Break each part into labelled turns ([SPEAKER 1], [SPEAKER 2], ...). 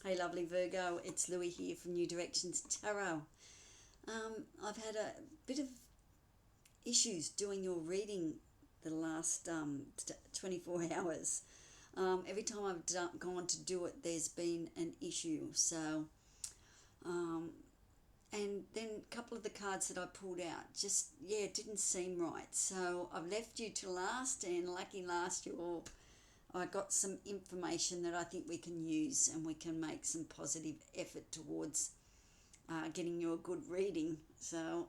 [SPEAKER 1] Hey lovely Virgo, it's Louie here from New Directions Tarot. I've had a bit of issues doing your reading the last 24 hours. Every time I've gone to do it, there's been an issue. So, and then a couple of the cards that I pulled out it didn't seem right. So I've left you to last, and lucky last, I got some information that I think we can use, and we can make some positive effort towards getting you a good reading. So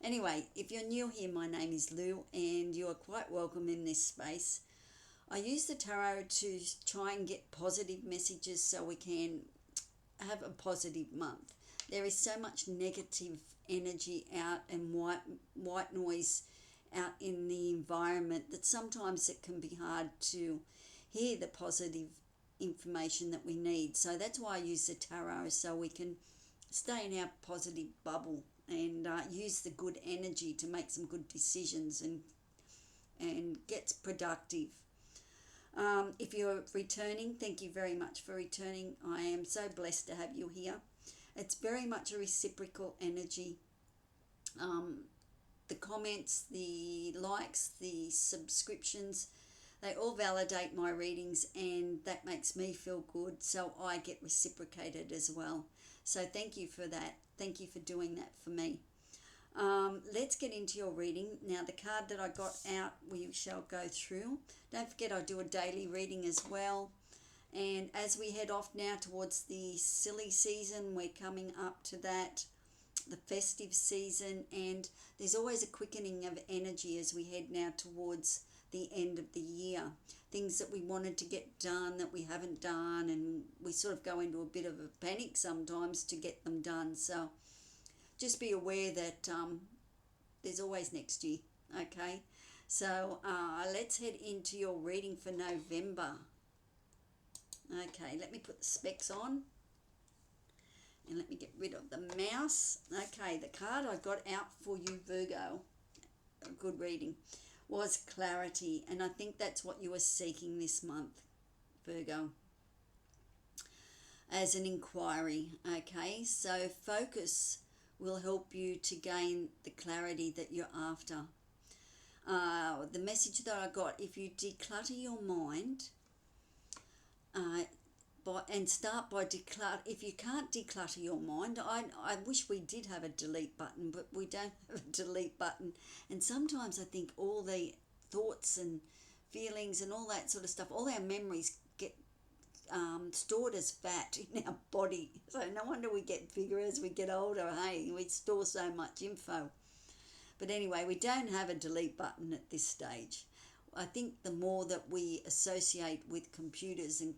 [SPEAKER 1] anyway, if you're new here, my name is Lou, and you are quite welcome in this space. I use the tarot to try and get positive messages so we can have a positive month. There is so much negative energy out and white noise out in the environment that sometimes it can be hard to hear the positive information that we need. So that's why I use the tarot, so we can stay in our positive bubble and use the good energy to make some good decisions and get productive. If you're returning, thank you very much for returning. I am so blessed to have you here. It's very much a reciprocal energy. The comments, the likes, the subscriptions, they all validate my readings, and that makes me feel good, so I get reciprocated as well. So thank you for that. Thank you for doing that for me. Let's get into your reading. Now, the card that I got out, we shall go through. Don't forget, I do a daily reading as well. And as we head off now towards the silly season, we're coming up to that, the festive season, and there's always a quickening of energy as we head now towards the end of the year. Things that we wanted to get done that we haven't done, and we sort of go into a bit of a panic sometimes to get them done. So just be aware that there's always next year. Okay, so let's head into your reading for November. Okay, let me put the specs on. And let me get rid of the mouse. Okay, the card I got out for you, Virgo, a good reading, was clarity. And I think that's what you were seeking this month, Virgo, as an inquiry. Okay, so focus will help you to gain the clarity that you're after. The message that I got, if you declutter your mind, and start by declutter. If you can't declutter your mind, I wish we did have a delete button, but we don't have a delete button. And sometimes I think all the thoughts and feelings and all that sort of stuff, all our memories get stored as fat in our body. So no wonder we get bigger as we get older. Hey, we store so much info. But anyway, we don't have a delete button at this stage. I think the more that we associate with computers and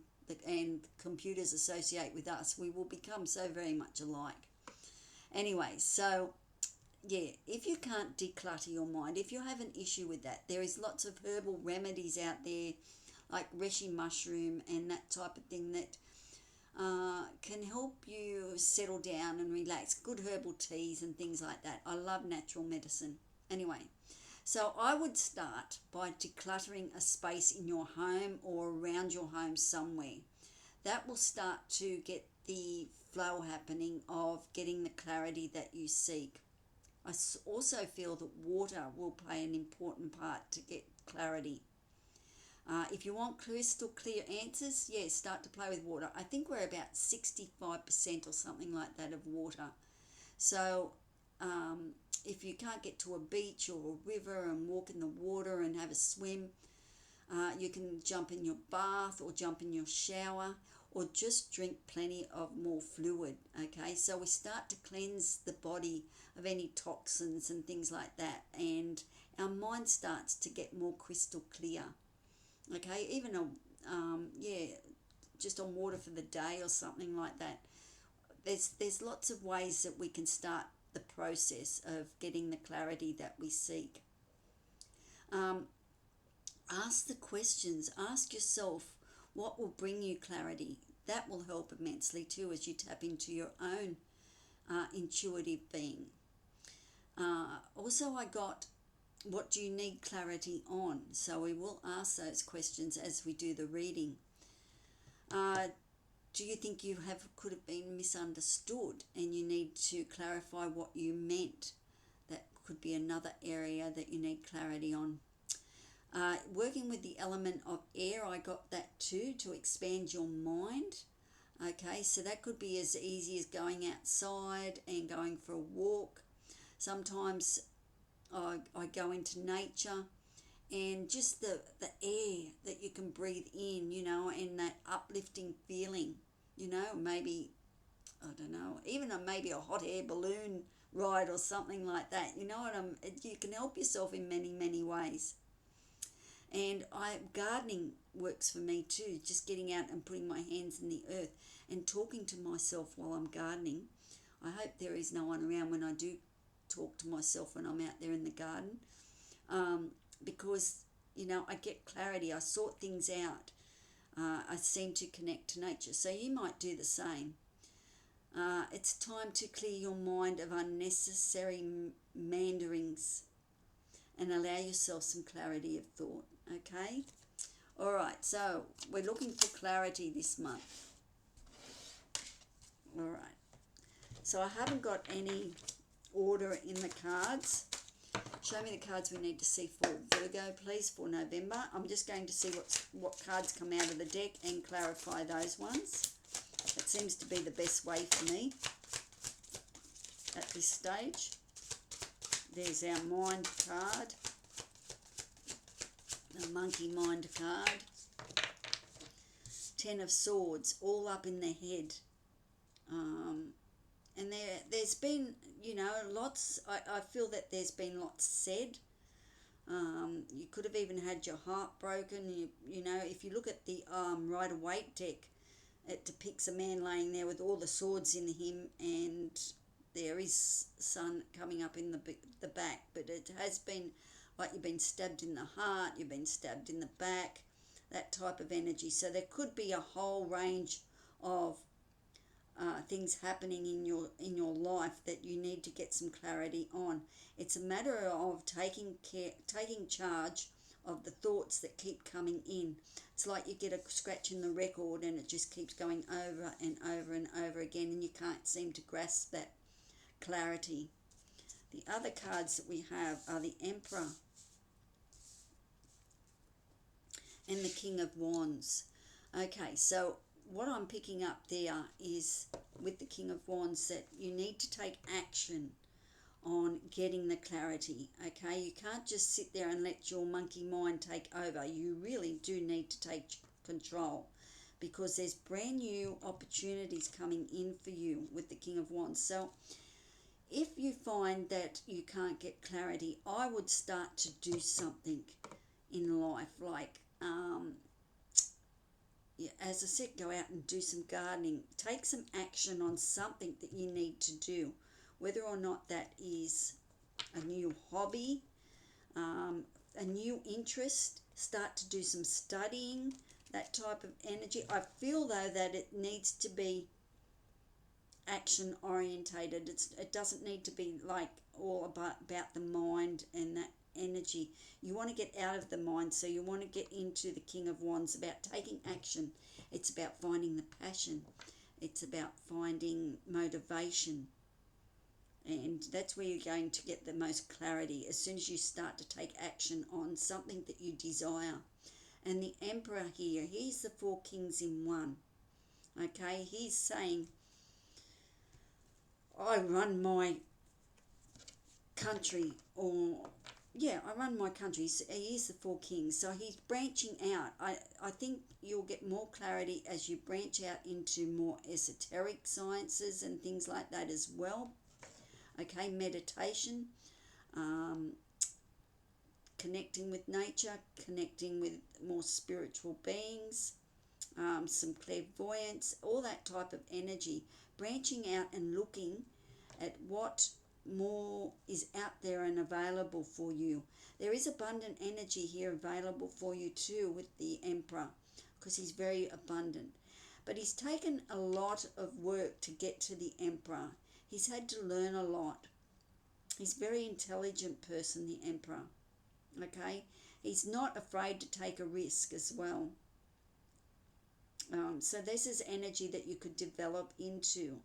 [SPEAKER 1] computers associate with us, we will become so very much alike. Anyway, so yeah, if you can't declutter your mind, if you have an issue with that, there is lots of herbal remedies out there like reishi mushroom and that type of thing that can help you settle down and relax. Good herbal teas and things like that. I love natural medicine. Anyway, so I would start by decluttering a space in your home or around your home somewhere. That will start to get the flow happening of getting the clarity that you seek. I also feel that water will play an important part to get clarity. If you want crystal clear answers, yes, start to play with water. I think we're about 65% or something like that of water. So if you can't get to a beach or a river and walk in the water and have a swim, you can jump in your bath or jump in your shower, or just drink plenty of more fluid. Okay, so we start to cleanse the body of any toxins and things like that, and our mind starts to get more crystal clear. Okay, even just on water for the day or something like that. There's lots of ways that we can start the process of getting the clarity that we seek. Ask the questions. Ask yourself what will bring you clarity. That will help immensely too as you tap into your own intuitive being. Also, I got, what do you need clarity on? So we will ask those questions as we do the reading. do you think you could have been misunderstood and you need to clarify what you meant? That could be another area that you need clarity on. Working with the element of air, I got that too, to expand your mind. Okay, so that could be as easy as going outside and going for a walk. Sometimes I go into nature, and just the air that you can breathe in, and that uplifting feeling, maybe, I don't know, even maybe a hot air balloon ride or something like that, you can help yourself in many, many ways. And gardening works for me too, just getting out and putting my hands in the earth and talking to myself while I'm gardening. I hope there is no one around when I do talk to myself when I'm out there in the garden, because I get clarity, I sort things out, I seem to connect to nature. So you might do the same. It's time to clear your mind of unnecessary meanderings and allow yourself some clarity of thought. Okay? All right, so we're looking for clarity this month. All right. So I haven't got any order in the cards. Show me the cards we need to see for Virgo, please, for November. I'm just going to see what cards come out of the deck and clarify those ones. That seems to be the best way for me at this stage. There's our mind card, the monkey mind card, 10 of Swords, all up in the head. And there's been, lots, I feel that there's been lots said. You could have even had your heart broken. If you look at the Rider-Waite deck, it depicts a man laying there with all the swords in him, and there is sun coming up in the back, but it has been like you've been stabbed in the heart, you've been stabbed in the back, that type of energy. So there could be a whole range of things happening in your life that you need to get some clarity on. It's a matter of taking charge of the thoughts that keep coming in. It's like you get a scratch in the record and it just keeps going over and over and over again, and you can't seem to grasp that clarity. The other cards that we have are the Emperor and the King of Wands. Okay, so what I'm picking up there is with the King of Wands that you need to take action on getting the clarity. Okay, you can't just sit there and let your monkey mind take over. You really do need to take control, because there's brand new opportunities coming in for you with the King of Wands. So if you find that you can't get clarity, I would start to do something in life, like as I said, go out and do some gardening. Take some action on something that you need to do, whether or not that is a new hobby, a new interest. Start to do some studying, that type of energy. I feel though that it needs to be action orientated. It doesn't need to be like all about the mind and that energy. You want to get out of the mind, so you want to get into the King of Wands, about taking action. It's about finding the passion. It's about finding motivation. And that's where you're going to get the most clarity, as soon as you start to take action on something that you desire. And the Emperor here, he's the 4 kings in one. Okay, he's saying, I run my country, I run my country. He is the 4 kings, so he's branching out. I think you'll get more clarity as you branch out into more esoteric sciences and things like that as well. Okay, meditation, connecting with nature, connecting with more spiritual beings, some clairvoyance, all that type of energy, branching out and looking at what more is out there and available for you. There is abundant energy here available for you too with the Emperor, because he's very abundant. But he's taken a lot of work to get to the Emperor. He's had to learn a lot. He's a very intelligent person, the Emperor. Okay? He's not afraid to take a risk as well. So this is energy that you could develop into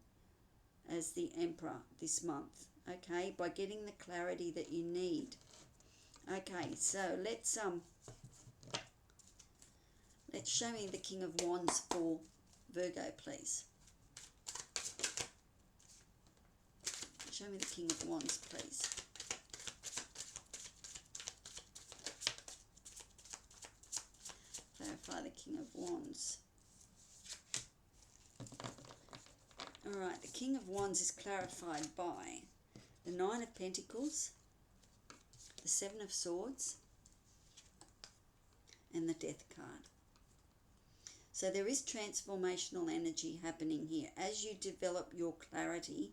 [SPEAKER 1] as the Emperor this month, okay, by getting the clarity that you need. Okay, so let's show me the King of Wands for Virgo, please. Show me the King of Wands, please. Clarify the King of Wands. Alright, the King of Wands is clarified by the Nine of Pentacles, the Seven of Swords, and the Death card. So there is transformational energy happening here. As you develop your clarity,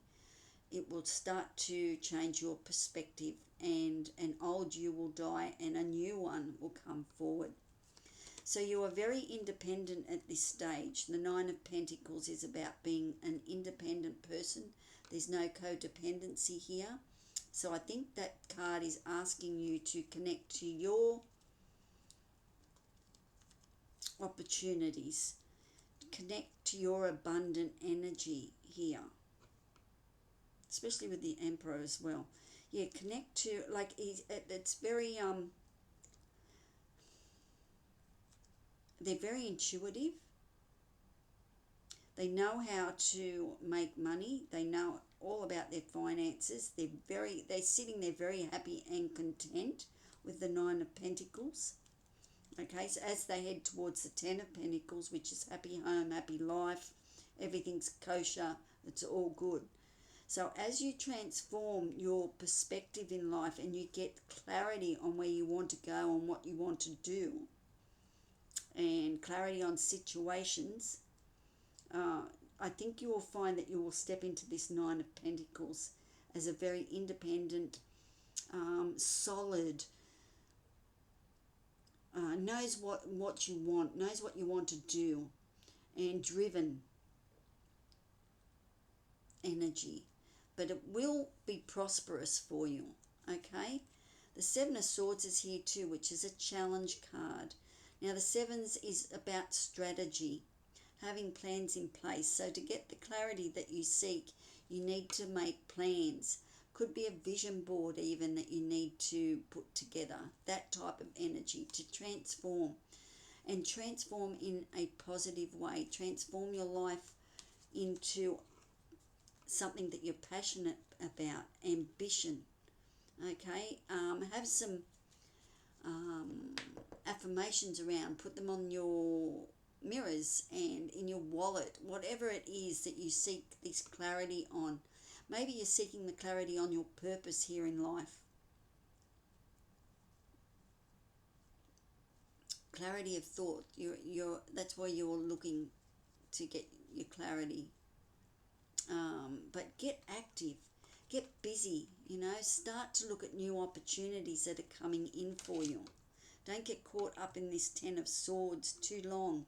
[SPEAKER 1] it will start to change your perspective, and an old you will die and a new one will come forward. So you are very independent at this stage. The Nine of Pentacles is about being an independent person. There's no codependency here. So I think that card is asking you to connect to your opportunities, connect to your abundant energy here, especially with the Emperor as well. Yeah, connect to, like, it's very they're very intuitive. They know how to make money. They know all about their finances. They're sitting there very happy and content with the Nine of Pentacles. Okay, so as they head towards the Ten of Pentacles, which is happy home, happy life, everything's kosher, it's all good. So as you transform your perspective in life and you get clarity on where you want to go and what you want to do, and clarity on situations, I think you will find that you will step into this Nine of Pentacles as a very independent, solid, knows what you want, knows what you want to do, and driven energy. But it will be prosperous for you, okay? The Seven of Swords is here too, which is a challenge card. Now the Sevens is about strategy, having plans in place. So to get the clarity that you seek, you need to make plans. Could be a vision board even that you need to put together. That type of energy to transform, and transform in a positive way. Transform your life into something that you're passionate about, ambition. Okay, have some affirmations around, put them on your mirrors and in your wallet, whatever it is that you seek this clarity on. Maybe you're seeking the clarity on your purpose here in life. Clarity of thought. That's where you're looking to get your clarity. But get active, get busy, start to look at new opportunities that are coming in for you. Don't get caught up in this Ten of Swords too long.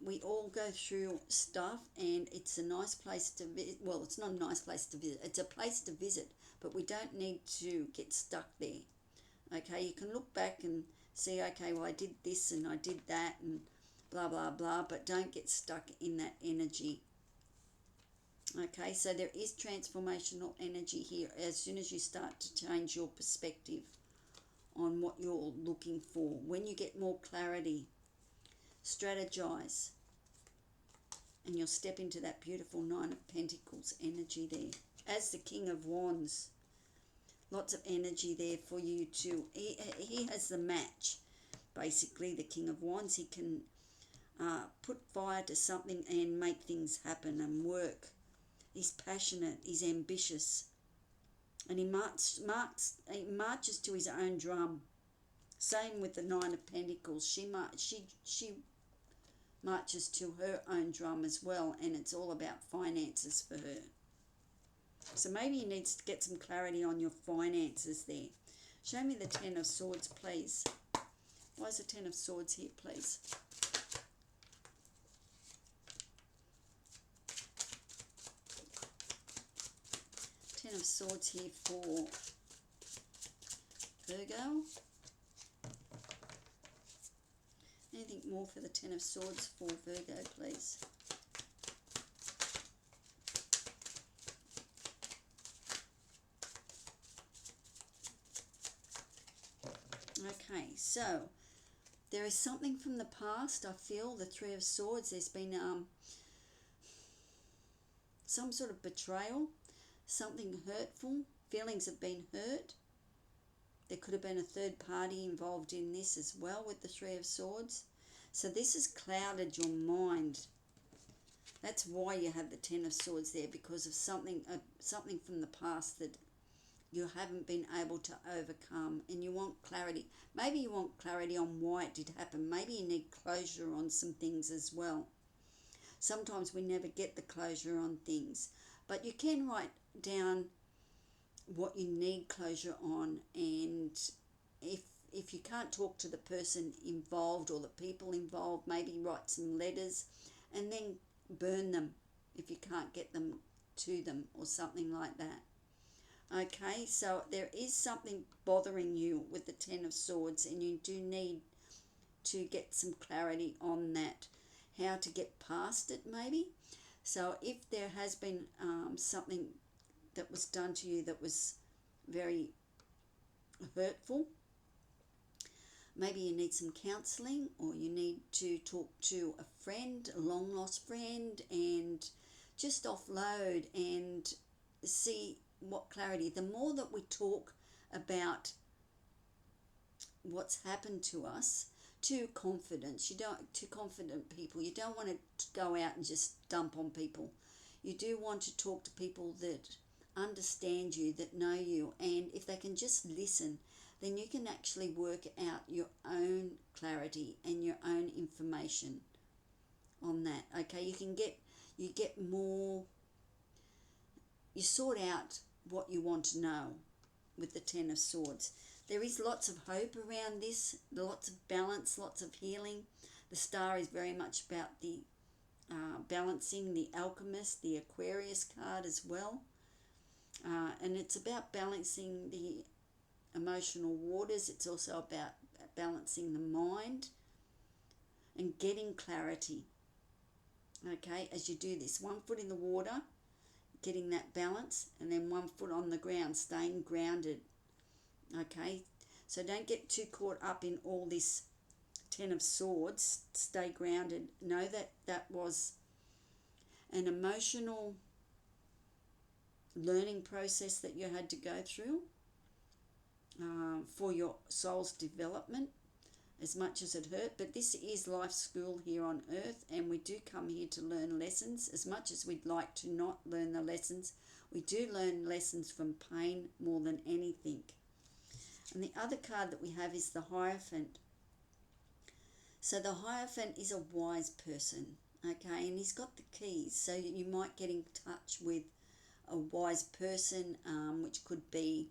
[SPEAKER 1] We all go through stuff, and it's a nice place to visit. Well, it's not a nice place to visit. It's a place to visit, but we don't need to get stuck there. Okay, you can look back and see, okay, well, I did this and I did that and blah, blah, blah, but don't get stuck in that energy. Okay, so there is transformational energy here as soon as you start to change your perspective on what you're looking for. When you get more clarity, strategize, and you'll step into that beautiful Nine of Pentacles energy there. As the King of Wands, lots of energy there for you too. He has the match, basically, the King of Wands. He can put fire to something and make things happen and work. He's passionate, he's ambitious, and he marches to his own drum. Same with the Nine of Pentacles. She marches to her own drum as well, and it's all about finances for her. So maybe you need to get some clarity on your finances there. Show me the Ten of Swords, please. Why is the Ten of Swords here, please? Ten of Swords here for Virgo. Anything more for the Ten of Swords for Virgo, please? Okay, so there is something from the past. I feel the Three of Swords. There's been some sort of betrayal, something hurtful. Feelings have been hurt. There could have been a third party involved in this as well with the Three of Swords. So this has clouded your mind. That's why you have the Ten of Swords there, because of something from the past that you haven't been able to overcome, and you want clarity. Maybe you want clarity on why it did happen. Maybe you need closure on some things as well. Sometimes we never get the closure on things, but you can write down what you need closure on, and if you can't talk to the person involved or the people involved, maybe write some letters and then burn them if you can't get them to them or something like that. Okay, so there is something bothering you with the Ten of Swords, and you do need to get some clarity on that, how to get past it maybe. So if there has been something that was done to you that was very hurtful, maybe you need some counselling, or you need to talk to a friend, a long lost friend, and just offload and see what clarity. The more that we talk about what's happened to us to confidence, to confident people, you don't want to go out and just dump on people. You do want to talk to people that understand you, that know you, and if they can just listen, then you can actually work out your own clarity and your own information on that. Okay, you get more, you sort out what you want to know with the Ten of Swords. There is lots of hope around this, lots of balance, lots of healing. The Star is very much about the balancing, the Alchemist, the Aquarius card as well. And it's about balancing the emotional waters. It's also about balancing the mind and getting clarity. Okay, as you do this, 1 foot in the water, getting that balance, and then 1 foot on the ground, staying grounded. Okay, so don't get too caught up in all this Ten of Swords. Stay grounded. Know that that was an emotional learning process that you had to go through for your soul's development, as much as it hurt. But this is life school here on earth, and we do come here to learn lessons. As much as we'd like to not learn the lessons, we do learn lessons from pain more than anything. And the other card that we have is the Hierophant. So the Hierophant is a wise person, okay, and he's got the keys. So you might get in touch with a wise person, which could be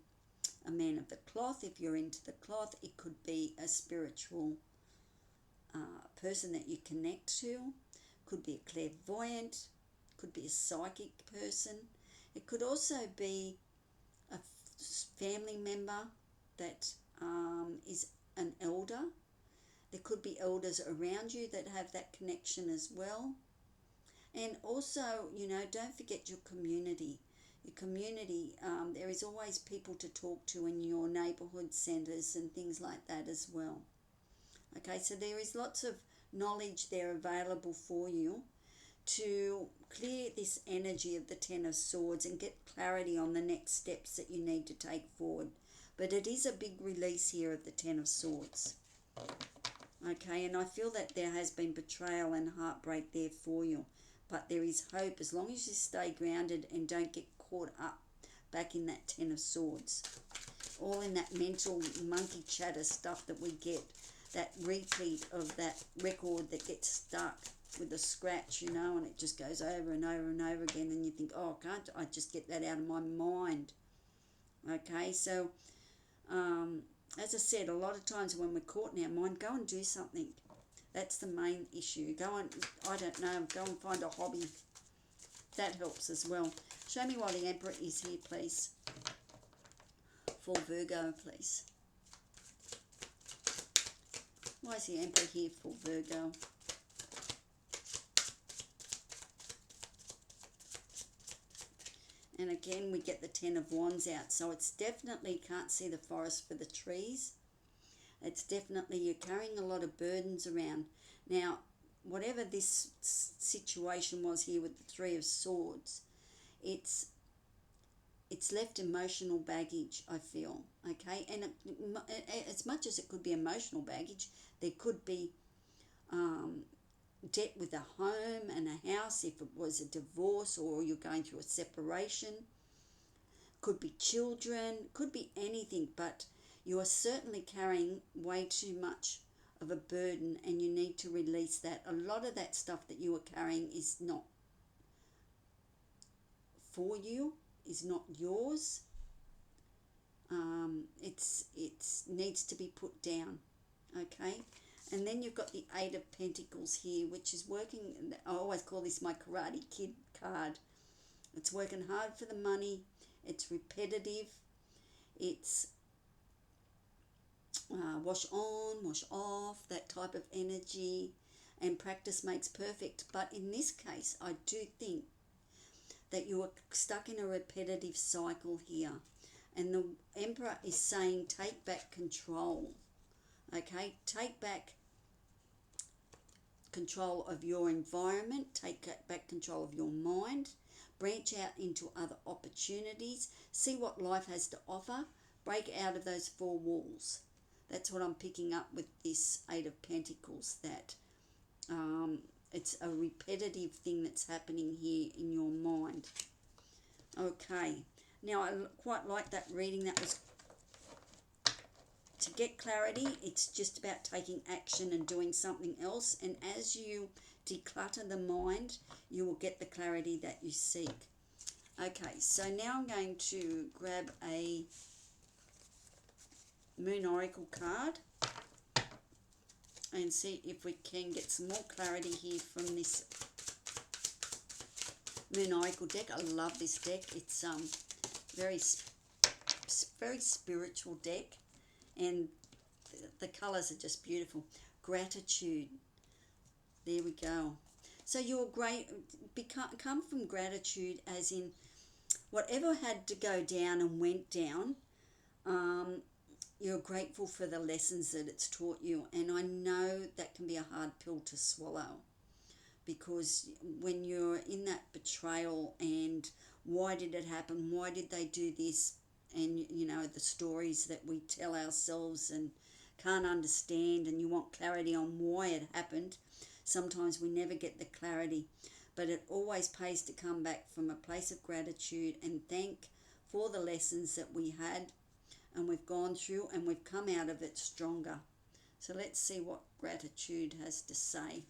[SPEAKER 1] a man of the cloth if you're into the cloth. It could be a spiritual person that you connect to. Could be a clairvoyant. Could be a psychic person. It could also be a family member that is an elder. There could be elders around you that have that connection as well. And also, don't forget your community. Your community, there is always people to talk to in your neighbourhood centres and things like that as well. Okay, so there is lots of knowledge there available for you to clear this energy of the Ten of Swords and get clarity on the next steps that you need to take forward. But it is a big release here of the Ten of Swords. Okay, and I feel that there has been betrayal and heartbreak there for you. But there is hope as long as you stay grounded and don't get caught up back in that Ten of Swords. All in that mental monkey chatter stuff that we get. That repeat of that record that gets stuck with a scratch, and it just goes over and over and over again, and you think, oh, can't I just get that out of my mind? Okay, so as I said, a lot of times when we're caught in our mind, go and do something. That's the main issue. Go and, I don't know, go and find a hobby. That helps as well. Show me why the Emperor is here, please. For Virgo, please. Why is the Emperor here for Virgo? And again, we get the Ten of Wands out. So it's definitely, can't see the forest for the trees. It's definitely you're carrying a lot of burdens around. Now, whatever this situation was here with the Three of Swords, it's left emotional baggage, I feel, okay? And as much as it could be emotional baggage, there could be debt with a home and a house if it was a divorce or you're going through a separation. Could be children, could be anything, but you are certainly carrying way too much of a burden and you need to release that. A lot of that stuff that you are carrying is not for you, is not yours. It's needs to be put down, okay? And then you've got the Eight of Pentacles here, which is working. I always call this my Karate Kid card. It's working hard for the money. It's repetitive. It's wash on, wash off, that type of energy. And practice makes perfect. But in this case, I do think that you are stuck in a repetitive cycle here. And the Emperor is saying, take back control. Okay, take back control of your environment, take back control of your mind, branch out into other opportunities, see what life has to offer, break out of those four walls. That's what I'm picking up with this Eight of Pentacles, that it's a repetitive thing that's happening here in your mind. Okay, now I quite like that reading. That was to get clarity. It's just about taking action and doing something else. And as you declutter the mind, you will get the clarity that you seek. Okay, so now I'm going to grab a Moon Oracle card and see if we can get some more clarity here from this Moon Oracle deck. I love this deck. It's very spiritual deck, and the colours are just beautiful. Gratitude. There we go. So you're great. Come from gratitude, as in whatever had to go down and went down. You're grateful for the lessons that it's taught you, and I know that can be a hard pill to swallow, because when you're in that betrayal and why did it happen, why did they do this, and you know the stories that we tell ourselves and can't understand, and you want clarity on why it happened. Sometimes we never get the clarity, but it always pays to come back from a place of gratitude and thank for the lessons that we had and we've gone through, and we've come out of it stronger. So let's see what gratitude has to say.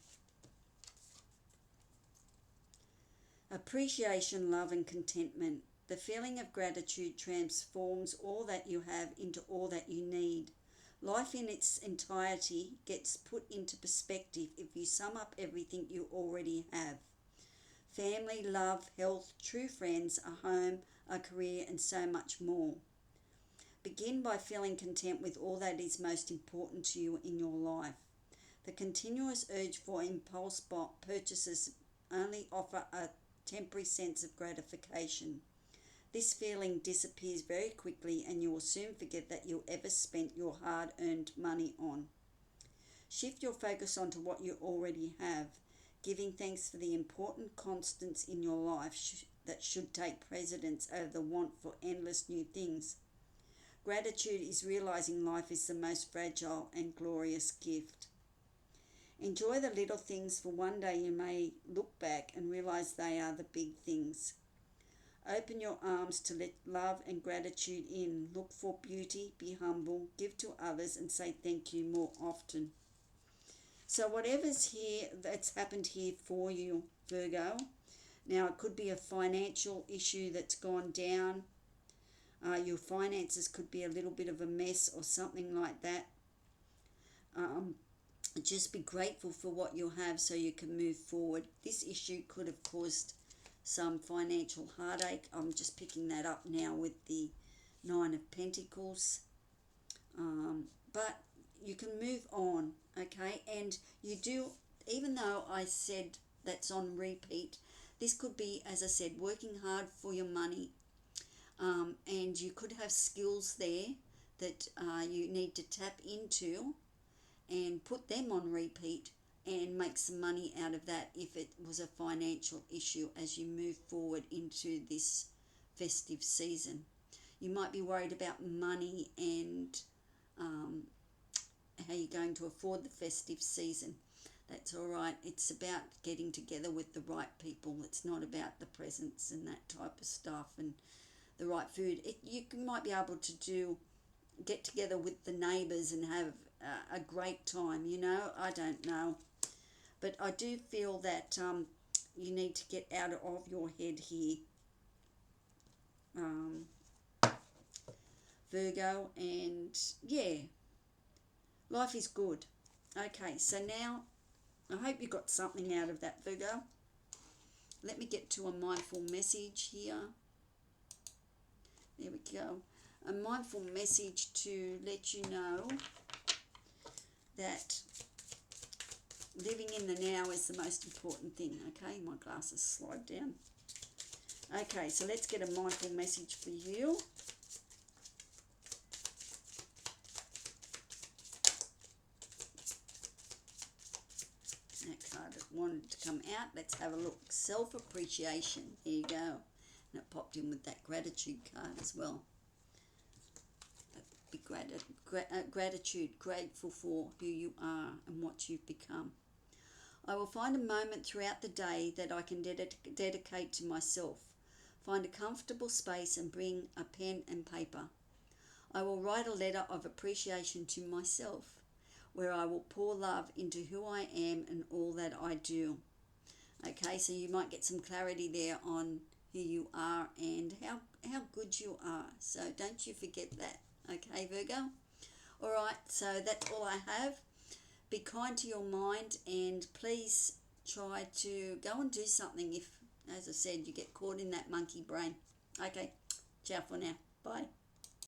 [SPEAKER 1] Appreciation, love and contentment. The feeling of gratitude transforms all that you have into all that you need. Life in its entirety gets put into perspective if you sum up everything you already have. Family, love, health, true friends, a home, a career, and so much more. Begin by feeling content with all that is most important to you in your life. The continuous urge for impulse purchases only offer a temporary sense of gratification. This feeling disappears very quickly, and you will soon forget that you ever spent your hard-earned money on. Shift your focus onto what you already have, giving thanks for the important constants in your life that should take precedence over the want for endless new things. Gratitude is realizing life is the most fragile and glorious gift. Enjoy the little things, for one day you may look back and realize they are the big things. Open your arms to let love and gratitude in. Look for beauty, be humble, give to others, and say thank you more often. So whatever's here, that's happened here for you, Virgo. Now it could be a financial issue that's gone down. Your finances could be a little bit of a mess or something like that. Just be grateful for what you have so you can move forward. This issue could have caused some financial heartache. I'm just picking that up now with the Nine of Pentacles. But you can move on, okay? And you do, even though I said that's on repeat, this could be, as I said, working hard for your money, and you could have skills there that you need to tap into and put them on repeat and make some money out of that if it was a financial issue as you move forward into this festive season. You might be worried about money and how you're going to afford the festive season. That's all right. It's about getting together with the right people. It's not about the presents and that type of stuff and the right food. You might be able to get together with the neighbours and have a great time, I don't know. But I do feel that you need to get out of your head here, Virgo, and yeah, life is good. Okay, so now I hope you got something out of that, Virgo. Let me get to a mindful message here. There we go. A mindful message to let you know that living in the now is the most important thing. Okay, my glasses slide down. Okay, so let's get a mindful message for you. That card that wanted to come out. Let's have a look. Self-appreciation. There you go. And it popped in with that gratitude card as well. Be gratitude, grateful for who you are and what you've become. I will find a moment throughout the day that I can dedicate to myself. Find a comfortable space and bring a pen and paper. I will write a letter of appreciation to myself, where I will pour love into who I am and all that I do. Okay, so you might get some clarity there on who you are and how good you are. So don't you forget that. Okay, Virgo? All right, so that's all I have. Be kind to your mind and please try to go and do something if, as I said, you get caught in that monkey brain. Okay, ciao for now. Bye.